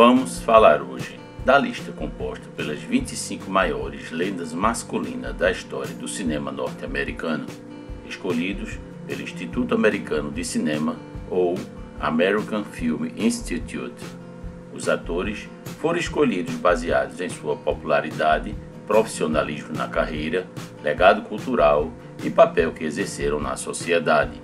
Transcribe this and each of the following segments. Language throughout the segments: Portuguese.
Vamos falar hoje da lista composta pelas 25 maiores lendas masculinas da história do cinema norte-americano, escolhidos pelo Instituto Americano de Cinema ou American Film Institute. Os atores foram escolhidos baseados em sua popularidade, profissionalismo na carreira, legado cultural e papel que exerceram na sociedade.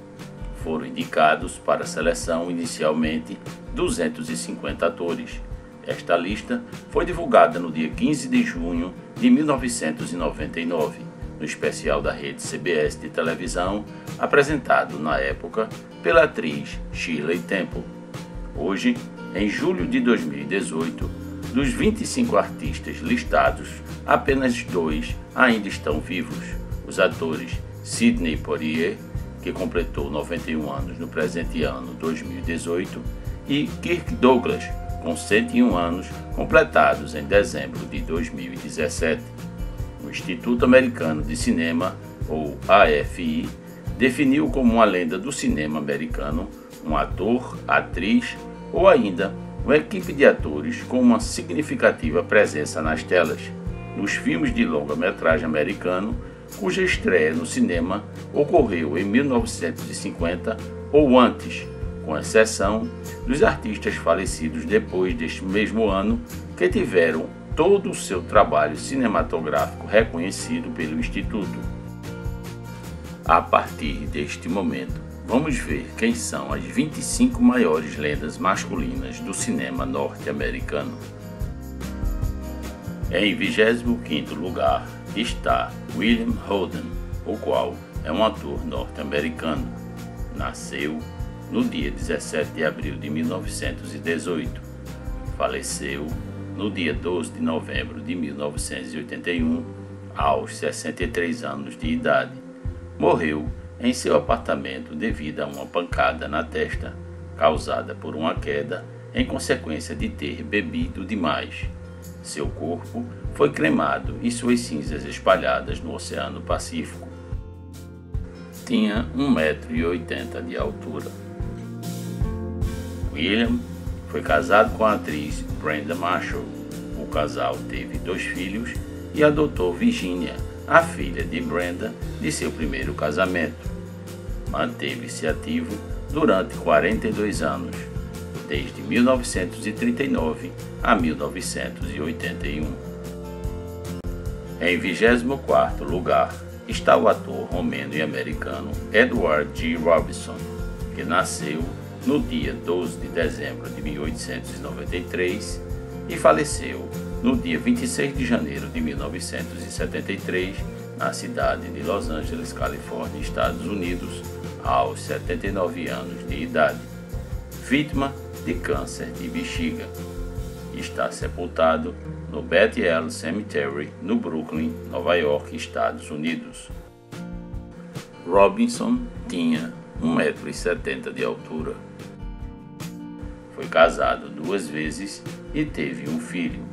Foram indicados para a seleção inicialmente 250 atores. Esta lista foi divulgada no dia 15 de junho de 1999, no especial da rede CBS de televisão, apresentado na época pela atriz Shirley Temple. Hoje, em julho de 2018, dos 25 artistas listados, apenas 2 ainda estão vivos. Os atores Sidney Poitier, que completou 91 anos no presente ano 2018, e Kirk Douglas, com 101 anos completados em dezembro de 2017. O Instituto Americano de Cinema, ou AFI, definiu como uma lenda do cinema americano um ator, atriz ou ainda uma equipe de atores com uma significativa presença nas telas, nos filmes de longa-metragem americano, cuja estreia no cinema ocorreu em 1950 ou antes, com exceção dos artistas falecidos depois deste mesmo ano, que tiveram todo o seu trabalho cinematográfico reconhecido pelo Instituto. A partir deste momento, vamos ver quem são as 25 maiores lendas masculinas do cinema norte-americano. Em 25º lugar está William Holden, o qual é um ator norte-americano. Nasceu no dia 17 de abril de 1918. Faleceu no dia 12 de novembro de 1981, aos 63 anos de idade. Morreu em seu apartamento devido a uma pancada na testa, causada por uma queda em consequência de ter bebido demais. Seu corpo foi cremado e suas cinzas espalhadas no Oceano Pacífico. Tinha 1,80 m de altura. William foi casado com a atriz Brenda Marshall. O casal teve 2 filhos e adotou Virginia, a filha de Brenda, de seu primeiro casamento. Manteve-se ativo durante 42 anos, desde 1939 a 1981. Em 24º lugar está o ator romeno e americano Edward G. Robinson, que nasceu no dia 12 de dezembro de 1893 e faleceu no dia 26 de janeiro de 1973, na cidade de Los Angeles, Califórnia, Estados Unidos, aos 79 anos de idade, vítima de câncer de bexiga. Está sepultado no Beth El Cemetery, no Brooklyn, Nova York, Estados Unidos. Robinson tinha 1,70 m de altura. Foi casado 2 vezes e teve um filho.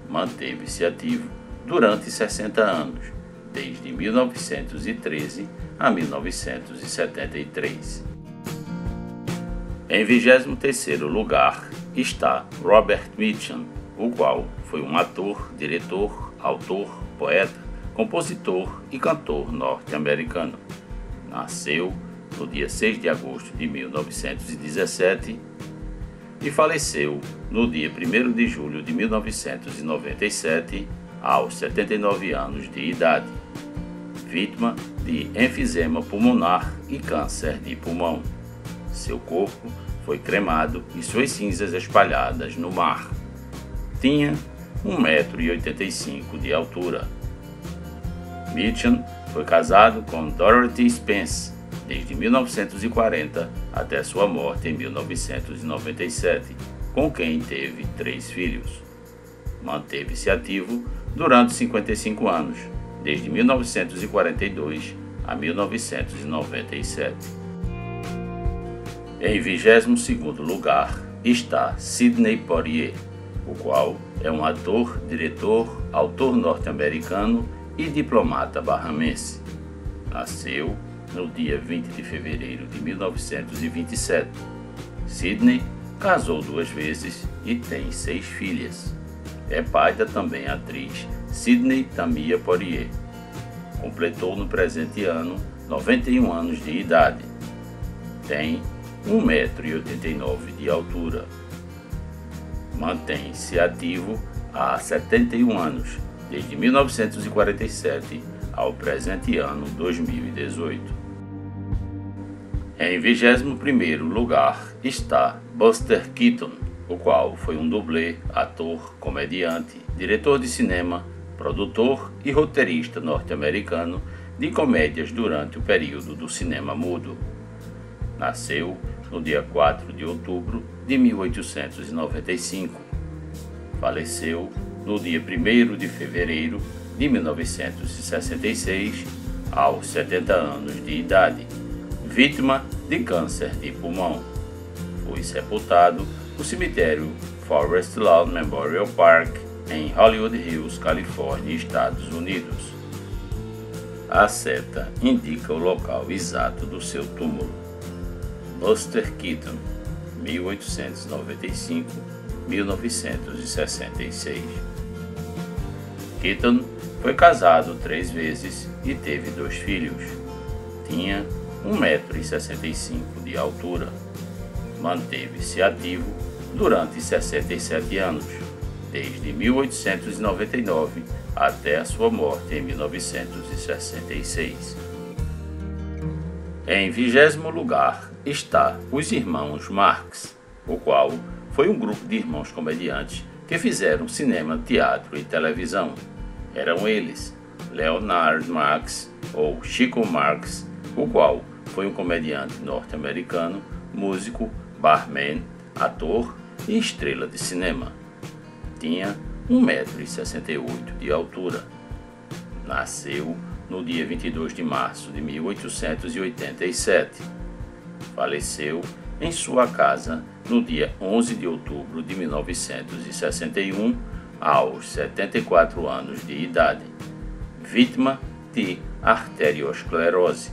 Manteve-se ativo durante 60 anos, desde 1913 a 1973. Em 23º lugar está Robert Mitchum, o qual foi um ator, diretor, autor, poeta, compositor e cantor norte-americano. Nasceu no dia 6 de agosto de 1917 e faleceu no dia 1º de julho de 1997, aos 79 anos de idade, vítima de enfisema pulmonar e câncer de pulmão. Seu corpo foi cremado e suas cinzas espalhadas no mar. Tinha 1,85 m de altura. Mitchum foi casado com Dorothy Spence desde 1940 até sua morte em 1997, com quem teve 3 filhos. Manteve-se ativo durante 55 anos, desde 1942 a 1997. Em 22º lugar está Sidney Poitier, o qual é um ator, diretor, autor norte-americano e diplomata bahamense. Nasceu no dia 20 de fevereiro de 1927. Sidney casou 2 vezes e tem 6 filhas. É pai da também atriz Sidney Tamia Poitier. Completou no presente ano 91 anos de idade. Tem 1,89 m de altura. Mantém-se ativo há 71 anos, desde 1947 ao presente ano 2018. Em 21º lugar está Buster Keaton, o qual foi um dublê, ator, comediante, diretor de cinema, produtor e roteirista norte-americano de comédias durante o período do cinema mudo. Nasceu no dia 4 de outubro de 1895. Faleceu no dia 1º de fevereiro de 1966, aos 70 anos de idade, vítima de câncer de pulmão. Foi sepultado no cemitério Forest Lawn Memorial Park, em Hollywood Hills, Califórnia, Estados Unidos. A seta indica o local exato do seu túmulo. Buster Keaton, 1895-1966. Keaton foi casado 3 vezes e teve 2 filhos. Tinha 1,65 m de altura. Manteve-se ativo durante 67 anos, desde 1899 até a sua morte em 1966. Em 20º lugar está os Irmãos Marx, o qual foi um grupo de irmãos comediantes que fizeram cinema, teatro e televisão. Eram eles Leonard Marx, ou Chico Marx, o qual foi um comediante norte-americano, músico, barman, ator e estrela de cinema. Tinha 1,68 m de altura. Nasceu no dia 22 de março de 1887. Faleceu em sua casa no dia 11 de outubro de 1961, aos 74 anos de idade, vítima de arteriosclerose.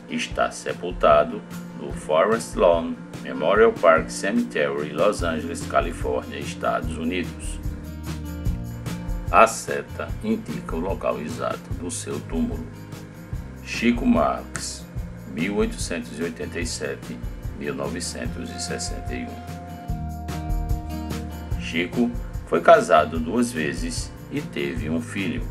Está sepultado no Forest Lawn Memorial Park Cemetery, Los Angeles, Califórnia, Estados Unidos. A seta indica o local exato do seu túmulo. Chico Marx, 1887-1961. Chico foi casado 2 vezes e teve um filho.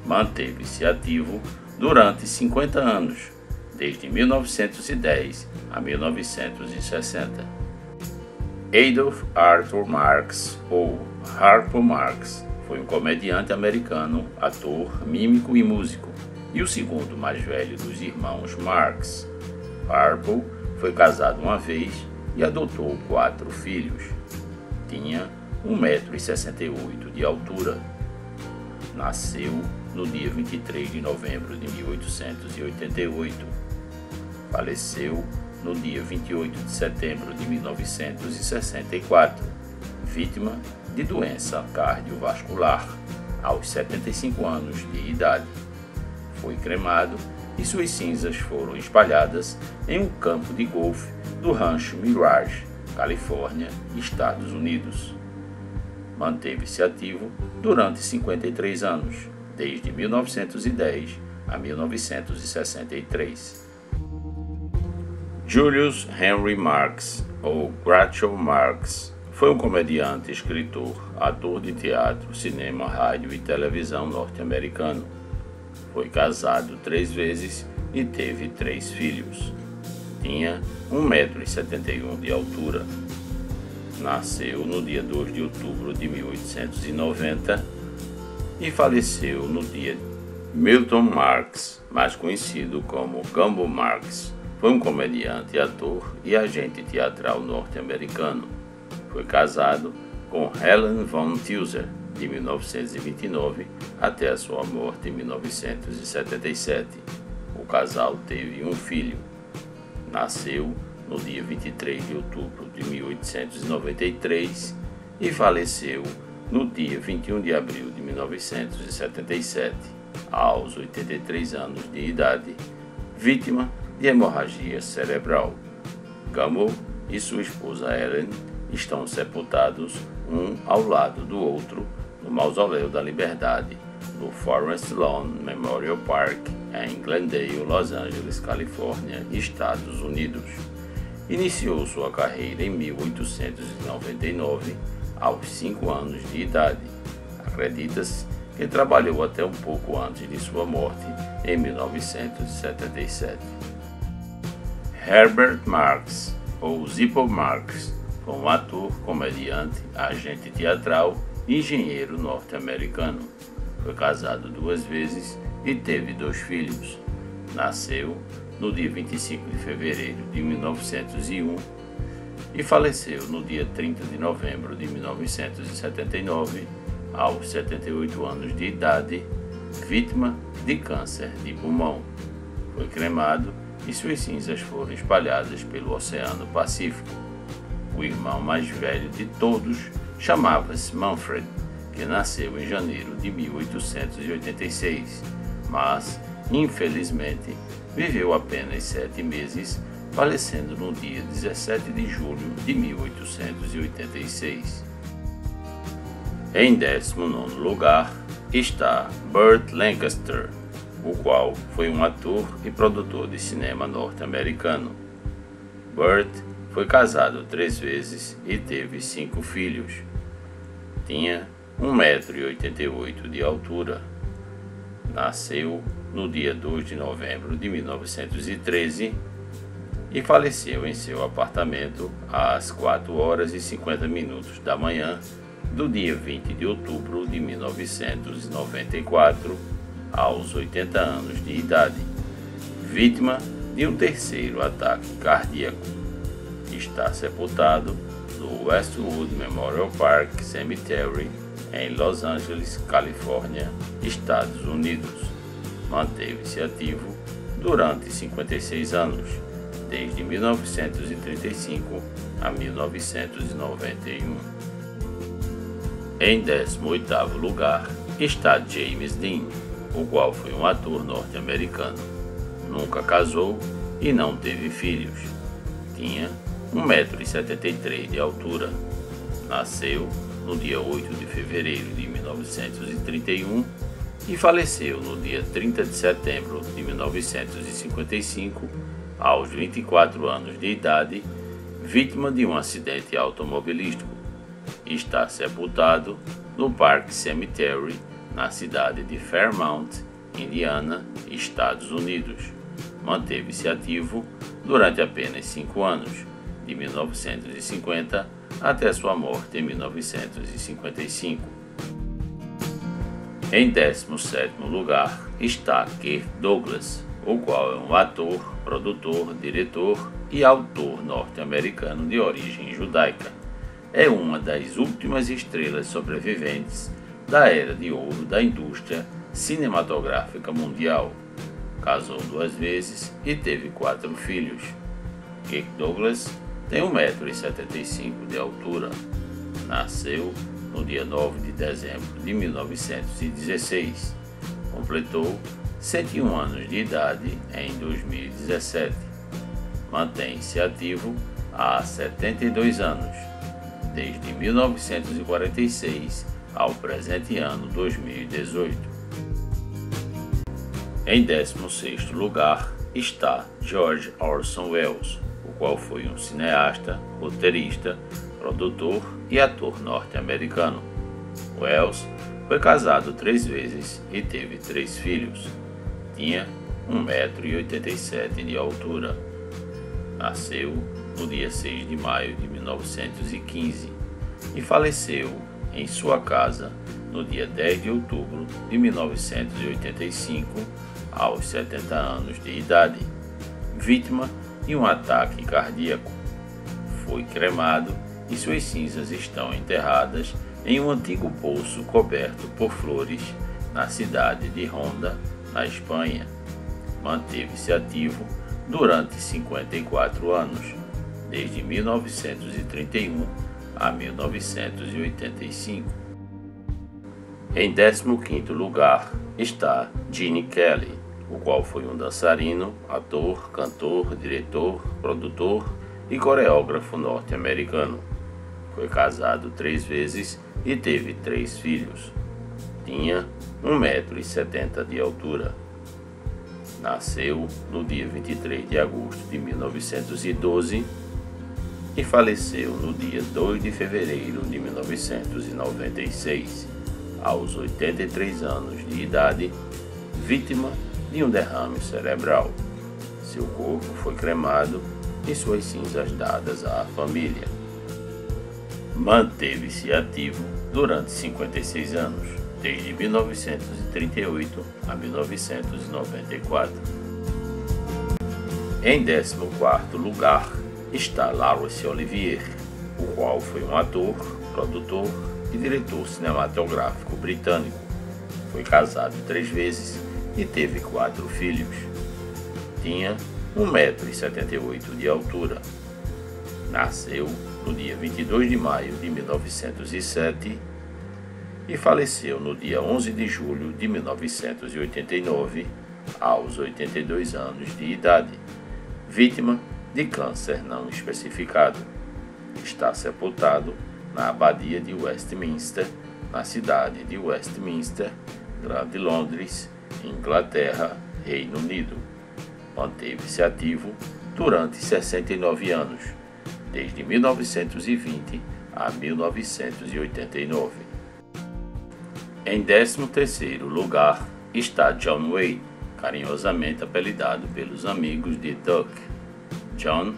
Manteve-se ativo durante 50 anos, desde 1910 a 1960. Adolph Arthur Marx, ou Harpo Marx, foi um comediante americano, ator, mímico e músico, e o segundo mais velho dos irmãos Marx. Harpo foi casado 1 vez e adotou 4 filhos. Tinha 1,68 m de altura. Nasceu no dia 23 de novembro de 1888. Faleceu no dia 28 de setembro de 1964, vítima de doença cardiovascular, aos 75 anos de idade. Foi cremado e suas cinzas foram espalhadas em um campo de golfe do rancho Mirage, Califórnia, Estados Unidos. Manteve-se ativo durante 53 anos, desde 1910 a 1963. Julius Henry Marx, ou Groucho Marx, foi um comediante, escritor, ator de teatro, cinema, rádio e televisão norte-americano. Foi casado 3 vezes e teve 3 filhos. Tinha 1,71 m de altura. Nasceu no dia 2 de outubro de 1890 e faleceu no dia. Milton Marx, mais conhecido como Gumbo Marx, foi um comediante, ator e agente teatral norte-americano. Foi casado com Helen Von Tilzer, de 1929 até a sua morte em 1977. O casal teve um filho. Nasceu no dia 23 de outubro de 1893 e faleceu no dia 21 de abril de 1977, aos 83 anos de idade, vítima de hemorragia cerebral. Gumbo e sua esposa Ellen estão sepultados um ao lado do outro no Mausoléu da Liberdade, no Forest Lawn Memorial Park, em Glendale, Los Angeles, Califórnia, Estados Unidos. Iniciou sua carreira em 1899, aos 5 anos de idade. Acredita-se que trabalhou até um pouco antes de sua morte, em 1977. Herbert Marx, ou Zippo Marx, foi um ator, comediante, agente teatral e engenheiro norte-americano. Foi casado 2 vezes e teve 2 filhos. Nasceu no dia 25 de fevereiro de 1901 e faleceu no dia 30 de novembro de 1979, aos 78 anos de idade, vítima de câncer de pulmão. Foi cremado e suas cinzas foram espalhadas pelo Oceano Pacífico. O irmão mais velho de todos chamava-se Manfred, que nasceu em janeiro de 1886, mas, infelizmente, viveu apenas 7 meses, falecendo no dia 17 de julho de 1886. Em 19º lugar está Burt Lancaster, o qual foi um ator e produtor de cinema norte-americano. Burt foi casado 3 vezes e teve 5 filhos. Tinha 1,88 m de altura. Nasceu no dia 2 de novembro de 1913 e faleceu em seu apartamento às 4h50 da manhã do dia 20 de outubro de 1994, aos 80 anos de idade, vítima de um 3º ataque cardíaco. Está sepultado no Westwood Memorial Park Cemetery, em Los Angeles, Califórnia, Estados Unidos. Manteve-se ativo durante 56 anos, desde 1935 a 1991. Em 18º lugar está James Dean, o qual foi um ator norte-americano. Nunca casou e não teve filhos. Tinha 1,73 m de altura. Nasceu no dia 8 de fevereiro de 1931 e faleceu no dia 30 de setembro de 1955, aos 24 anos de idade, vítima de um acidente automobilístico. Está sepultado no Park Cemetery, na cidade de Fairmount, Indiana, Estados Unidos. Manteve-se ativo durante apenas 5 anos, de 1950 até sua morte em 1955. Em 17º lugar está Kirk Douglas, o qual é um ator, produtor, diretor e autor norte-americano de origem judaica. É uma das últimas estrelas sobreviventes da era de ouro da indústria cinematográfica mundial. Casou 2 vezes e teve 4 filhos. Kirk Douglas tem 1,75 m de altura. Nasceu no dia 9 de dezembro de 1916. Completou 101 anos de idade em 2017. Mantém-se ativo há 72 anos, desde 1946 ao presente ano 2018. Em 16º lugar está George Orson Welles, o qual foi um cineasta, roteirista, produtor e ator norte-americano. Welles foi casado 3 vezes e teve 3 filhos. Tinha 1,87 m de altura. Nasceu no dia 6 de maio de 1915 e faleceu em sua casa no dia 10 de outubro de 1985, aos 70 anos de idade, vítima de um ataque cardíaco. Foi cremado e suas cinzas estão enterradas em um antigo poço coberto por flores na cidade de Ronda, na Espanha. Manteve-se ativo durante 54 anos, desde 1931 a 1985. Em 15º lugar está Gene Kelly, o qual foi um dançarino, ator, cantor, diretor, produtor e coreógrafo norte-americano. Foi casado 3 vezes e teve 3 filhos. Tinha 1,70 m de altura. Nasceu no dia 23 de agosto de 1912 e faleceu no dia 2 de fevereiro de 1996, aos 83 anos de idade, vítima de um derrame cerebral. Seu corpo foi cremado e suas cinzas dadas à família. Manteve-se ativo durante 56 anos, desde 1938 a 1994. Em 14º lugar está Laurence Olivier, o qual foi um ator, produtor e diretor cinematográfico britânico. Foi casado 3 vezes e teve 4 filhos. Tinha 1,78 m de altura. Nasceu no dia 22 de maio de 1907 e faleceu no dia 11 de julho de 1989, aos 82 anos de idade, vítima de câncer não especificado. Está sepultado na Abadia de Westminster, na cidade de Westminster, Grande Londres, Inglaterra, Reino Unido. Manteve-se ativo durante 69 anos, desde 1920 a 1989. Em 13º lugar está John Wayne, carinhosamente apelidado pelos amigos de Duck. John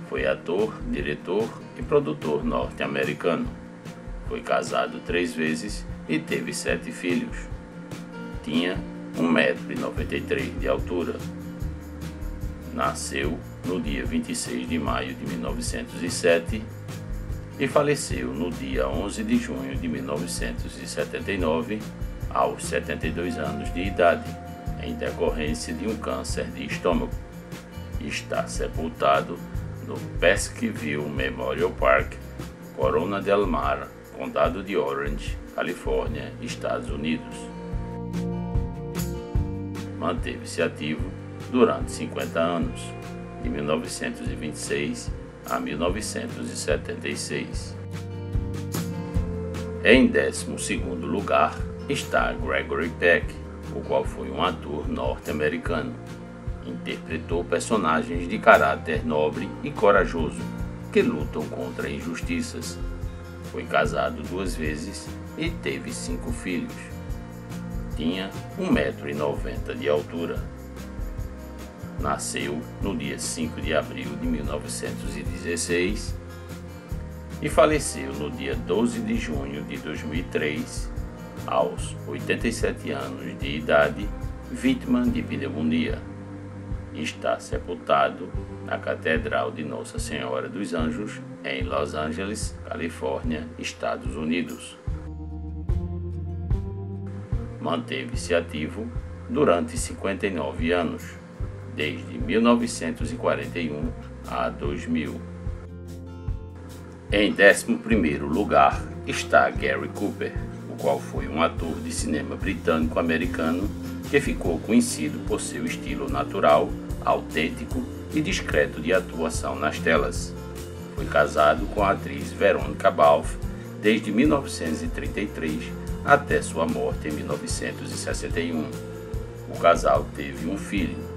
foi ator, diretor e produtor norte-americano. Foi casado 3 vezes e teve 7 filhos. Tinha 1,93 m de altura. Nasceu no dia 26 de maio de 1907 e faleceu no dia 11 de junho de 1979, aos 72 anos de idade, em decorrência de um câncer de estômago. Está sepultado no Pasqueville Memorial Park, Corona del Mar, Condado de Orange, Califórnia, Estados Unidos. Manteve-se ativo durante 50 anos, de 1926 a 1976. Em 12º lugar está Gregory Peck, o qual foi um ator norte-americano. Interpretou personagens de caráter nobre e corajoso que lutam contra injustiças. Foi casado 2 vezes e teve 5 filhos. Tinha 1,90 m de altura. Nasceu no dia 5 de abril de 1916 e faleceu no dia 12 de junho de 2003, aos 87 anos de idade, vítima de pneumonia. Está sepultado na Catedral de Nossa Senhora dos Anjos, em Los Angeles, Califórnia, Estados Unidos. Manteve-se ativo durante 59 anos, desde 1941 a 2000. Em 11º lugar está Gary Cooper, o qual foi um ator de cinema britânico-americano que ficou conhecido por seu estilo natural, autêntico e discreto de atuação nas telas. Foi casado com a atriz Veronica Balfe desde 1933 até sua morte em 1961. O casal teve um filho.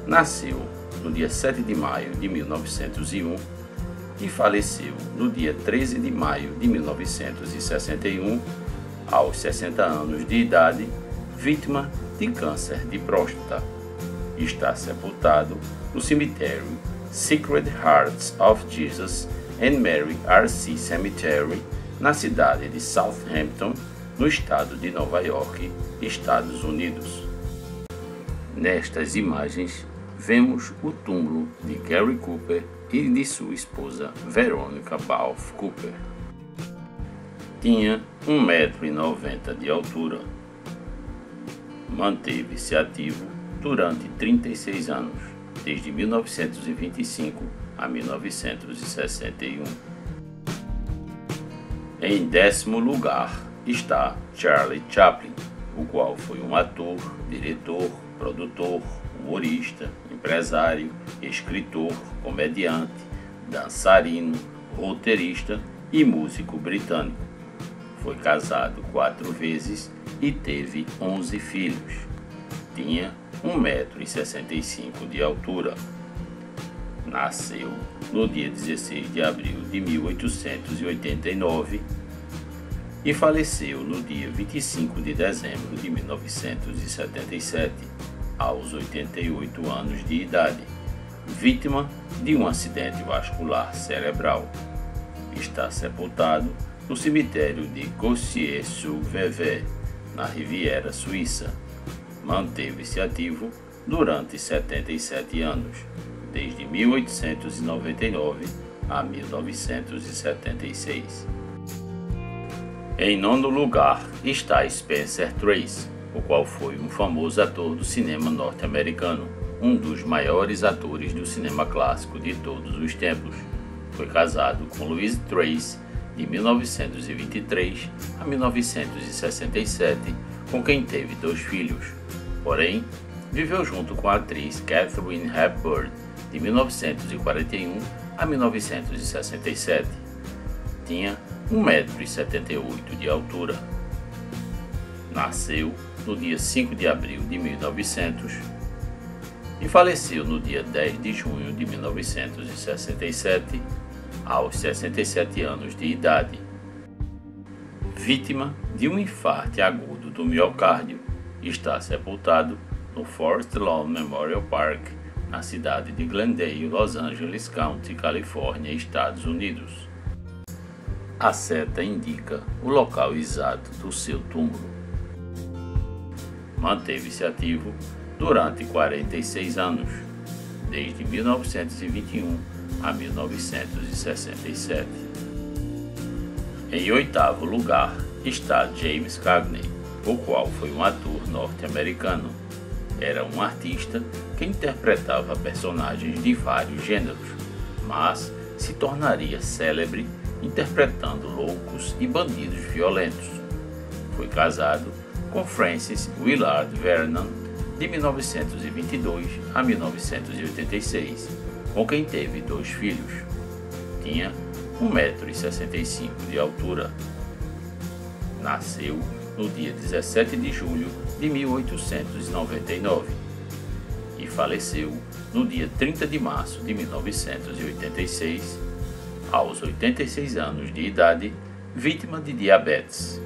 Nasceu no dia 7 de maio de 1901 e faleceu no dia 13 de maio de 1961, aos 60 anos de idade, vítima de câncer de próstata. Está sepultado no cemitério Sacred Hearts of Jesus and Mary R.C. Cemetery, na cidade de Southampton, no estado de Nova York, Estados Unidos. Nestas imagens, vemos o túmulo de Gary Cooper e de sua esposa Veronica Balfe Cooper. Tinha 1,90 m de altura. Manteve-se ativo durante 36 anos, desde 1925 a 1961. Em 10º lugar está Charlie Chaplin, o qual foi um ator, diretor, produtor, humorista, empresário, escritor, comediante, dançarino, roteirista e músico britânico. Foi casado 4 vezes e teve 11 filhos. Tinha 1,65 m de altura. Nasceu no dia 16 de abril de 1889 e faleceu no dia 25 de dezembro de 1977, aos 88 anos de idade, vítima de um acidente vascular cerebral. Está sepultado no cemitério de Cossier-sur-Vevey, na Riviera Suíça. Manteve-se ativo durante 77 anos, desde 1899 a 1976. Em nono lugar está Spencer Tracy, o qual foi um famoso ator do cinema norte-americano, um dos maiores atores do cinema clássico de todos os tempos. Foi casado com Louise Tracy de 1923 a 1967, com quem teve 2 filhos. Porém, viveu junto com a atriz Katharine Hepburn de 1941 a 1967. Tinha 1,78 m de altura. Nasceu no dia 5 de abril de 1900 e faleceu no dia 10 de junho de 1967, aos 67 anos de idade, vítima de um infarto agudo do miocárdio. Está sepultado no Forest Lawn Memorial Park, na cidade de Glendale, Los Angeles County, Califórnia, Estados Unidos. A seta indica o local exato do seu túmulo. Manteve-se ativo durante 46 anos, desde 1921 a 1967. Em oitavo lugar está James Cagney, o qual foi um ator norte-americano. Era um artista que interpretava personagens de vários gêneros, mas se tornaria célebre interpretando loucos e bandidos violentos. Foi casado com Frances Willard Vernon de 1922 a 1986, com quem teve 2 filhos. Tinha 1,65 m de altura. Nasceu no dia 17 de julho de 1899 e faleceu no dia 30 de março de 1986, aos 86 anos de idade, vítima de diabetes.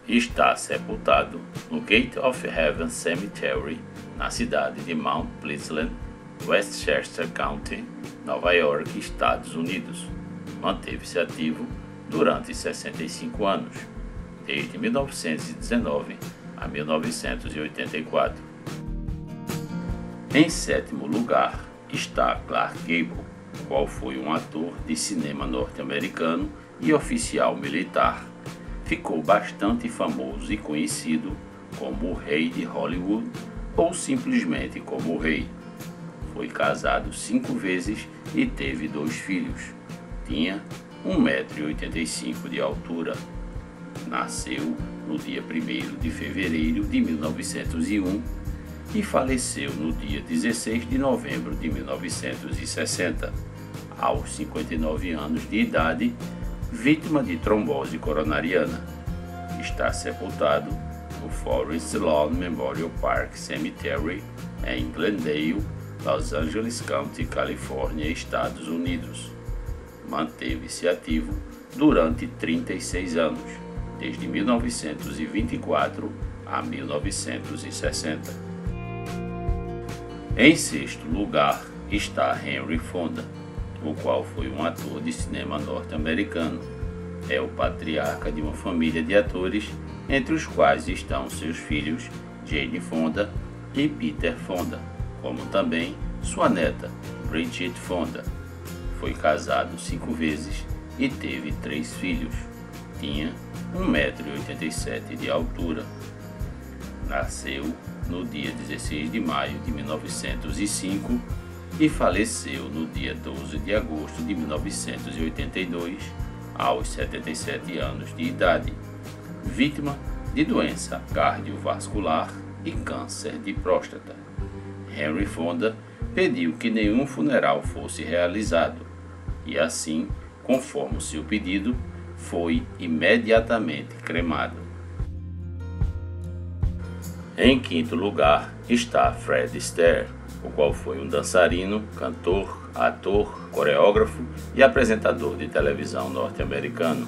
Está sepultado no Gate of Heaven Cemetery, na cidade de Mount Pleasant, Westchester County, Nova York, Estados Unidos. Manteve-se ativo durante 65 anos, desde 1919 a 1984. Em sétimo lugar está Clark Gable, o qual foi um ator de cinema norte-americano e oficial militar. Ficou bastante famoso e conhecido como o Rei de Hollywood ou simplesmente como o Rei. Foi casado 5 vezes e teve 2 filhos. Tinha 1,85 m de altura. Nasceu no dia 1º de fevereiro de 1901 e faleceu no dia 16 de novembro de 1960, aos 59 anos de idade, vítima de trombose coronariana. Está sepultado no Forest Lawn Memorial Park Cemetery, em Glendale, Los Angeles County, Califórnia, Estados Unidos. Manteve-se ativo durante 36 anos, desde 1924 a 1960. Em sexto lugar está Henry Fonda, o qual foi um ator de cinema norte-americano. É o patriarca de uma família de atores, entre os quais estão seus filhos Jane Fonda e Peter Fonda, como também sua neta Bridget Fonda. Foi casado 5 vezes e teve 3 filhos. Tinha 1,87 m de altura. Nasceu no dia 16 de maio de 1905 e faleceu no dia 12 de agosto de 1982, aos 77 anos de idade, vítima de doença cardiovascular e câncer de próstata. Henry Fonda pediu que nenhum funeral fosse realizado e assim conforme o seu pedido, foi imediatamente cremado. Em quinto lugar está Fred Astaire, o qual foi um dançarino, cantor, ator, coreógrafo e apresentador de televisão norte-americano.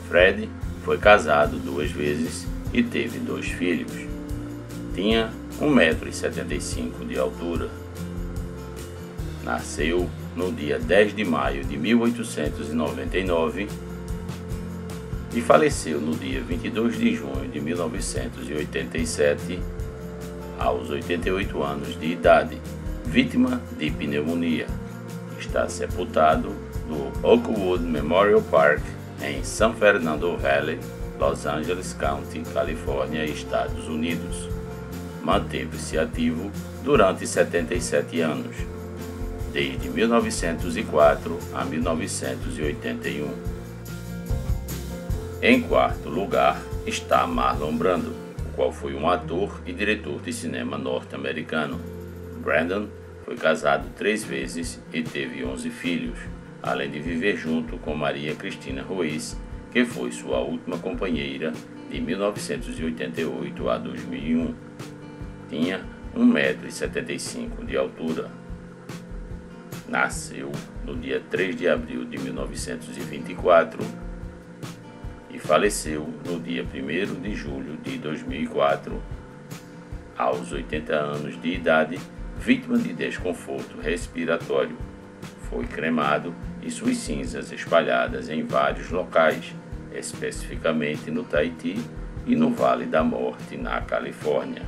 Fred foi casado 2 vezes e teve 2 filhos. Tinha 1,75 m de altura. Nasceu no dia 10 de maio de 1899 e faleceu no dia 22 de junho de 1987, aos 88 anos de idade, vítima de pneumonia. Está sepultado no Oakwood Memorial Park, em San Fernando Valley, Los Angeles County, Califórnia, Estados Unidos. Manteve-se ativo durante 77 anos, desde 1904 a 1981. Em quarto lugar está Marlon Brando, o qual foi um ator e diretor de cinema norte-americano. Brandon foi casado 3 vezes e teve 11 filhos, além de viver junto com Maria Cristina Ruiz, que foi sua última companheira de 1988 a 2001. Tinha 1,75 m de altura. Nasceu no dia 3 de abril de 1924 e faleceu no dia 1º de julho de 2004, aos 80 anos de idade, vítima de desconforto respiratório. Foi cremado e suas cinzas espalhadas em vários locais, especificamente no Tahiti e no Vale da Morte, na Califórnia.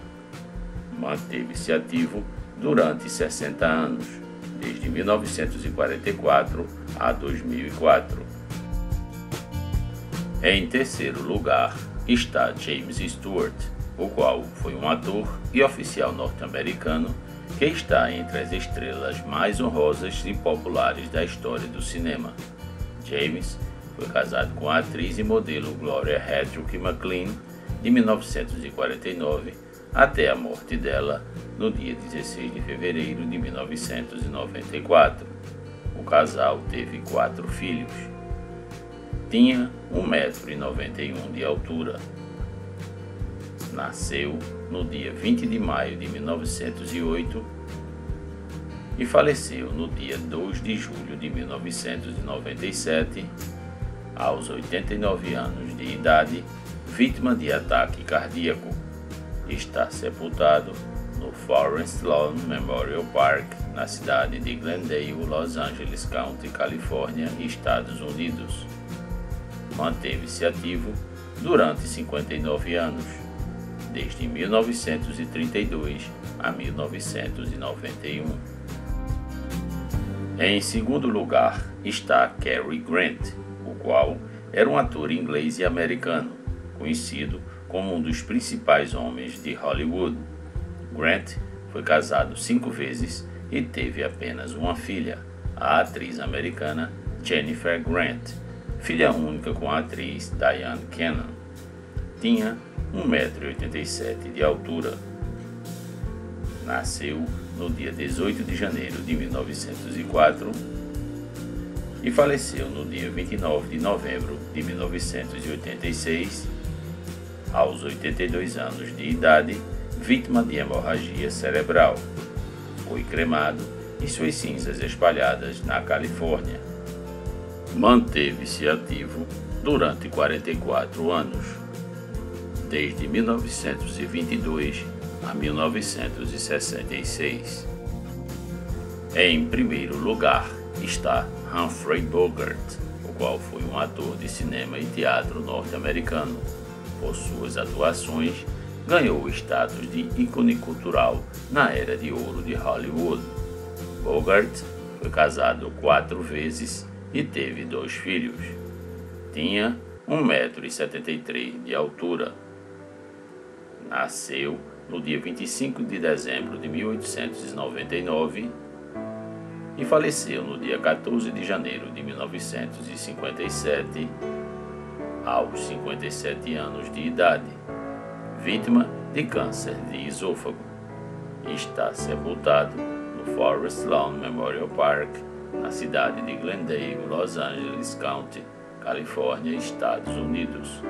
Manteve-se ativo durante 60 anos, desde 1944 a 2004. Em terceiro lugar está James Stewart, o qual foi um ator e oficial norte-americano que está entre as estrelas mais honrosas e populares da história do cinema. James foi casado com a atriz e modelo Gloria Hedrick McLean de 1949 até a morte dela no dia 16 de fevereiro de 1994. O casal teve 4 filhos. Tinha 1,91 m de altura. Nasceu no dia 20 de maio de 1908 e faleceu no dia 2 de julho de 1997, aos 89 anos de idade, vítima de ataque cardíaco. Está sepultado no Forest Lawn Memorial Park, na cidade de Glendale, Los Angeles County, Califórnia, Estados Unidos. Manteve-se ativo durante 59 anos, desde 1932 a 1991. Em segundo lugar está Cary Grant, o qual era um ator inglês e americano, conhecido como um dos principais homens de Hollywood. Grant foi casado 5 vezes e teve apenas uma filha, a atriz americana Jennifer Grant, filha única com a atriz Diane Cannon. Tinha 1,87 m de altura. Nasceu no dia 18 de janeiro de 1904 e faleceu no dia 29 de novembro de 1986, aos 82 anos de idade, vítima de hemorragia cerebral. Foi cremado e suas cinzas espalhadas na Califórnia. Manteve-se ativo durante 44 anos, desde 1922 a 1966. Em primeiro lugar está Humphrey Bogart, o qual foi um ator de cinema e teatro norte-americano. Por suas atuações, ganhou o status de ícone cultural na era de ouro de Hollywood. Bogart foi casado 4 vezes e teve 2 filhos. Tinha 1,73 m de altura. Nasceu no dia 25 de dezembro de 1899 e faleceu no dia 14 de janeiro de 1957, aos 57 anos de idade, vítima de câncer de esôfago. Está sepultado no Forest Lawn Memorial Park, na cidade de Glendale, Los Angeles County, Califórnia, Estados Unidos.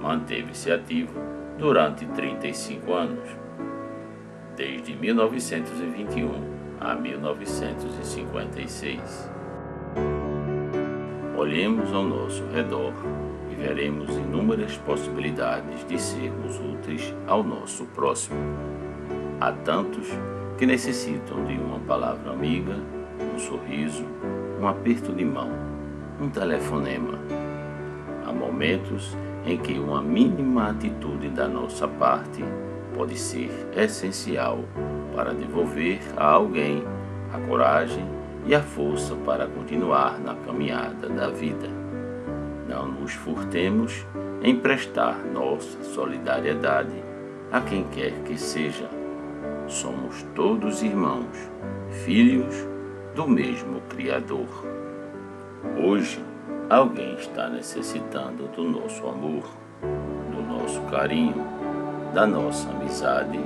Manteve-se ativo durante 35 anos, desde 1921 a 1956. Olhemos ao nosso redor e veremos inúmeras possibilidades de sermos úteis ao nosso próximo. Há tantos que necessitam de uma palavra amiga, um sorriso, um aperto de mão, um telefonema. Há momentos em que uma mínima atitude da nossa parte pode ser essencial para devolver a alguém a coragem e a força para continuar na caminhada da vida. Não nos furtemos em prestar nossa solidariedade a quem quer que seja. Somos todos irmãos, filhos do mesmo Criador. Hoje, alguém está necessitando do nosso amor, do nosso carinho, da nossa amizade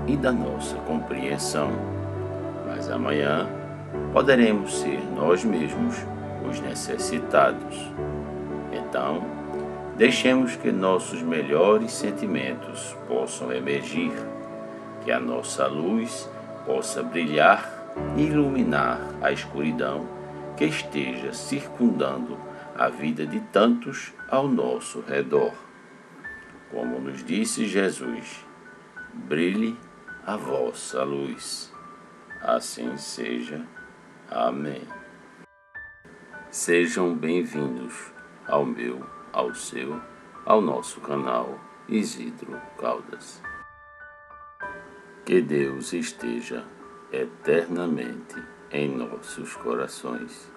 e da nossa compreensão. Mas amanhã poderemos ser nós mesmos os necessitados. Então, deixemos que nossos melhores sentimentos possam emergir, que a nossa luz possa brilhar e iluminar a escuridão que esteja circundando a vida de tantos ao nosso redor. Como nos disse Jesus, brilhe a vossa luz. Assim seja. Amém. Sejam bem-vindos ao meu, ao seu, ao nosso canal Isidro Caldas. Que Deus esteja eternamente em nossos corações.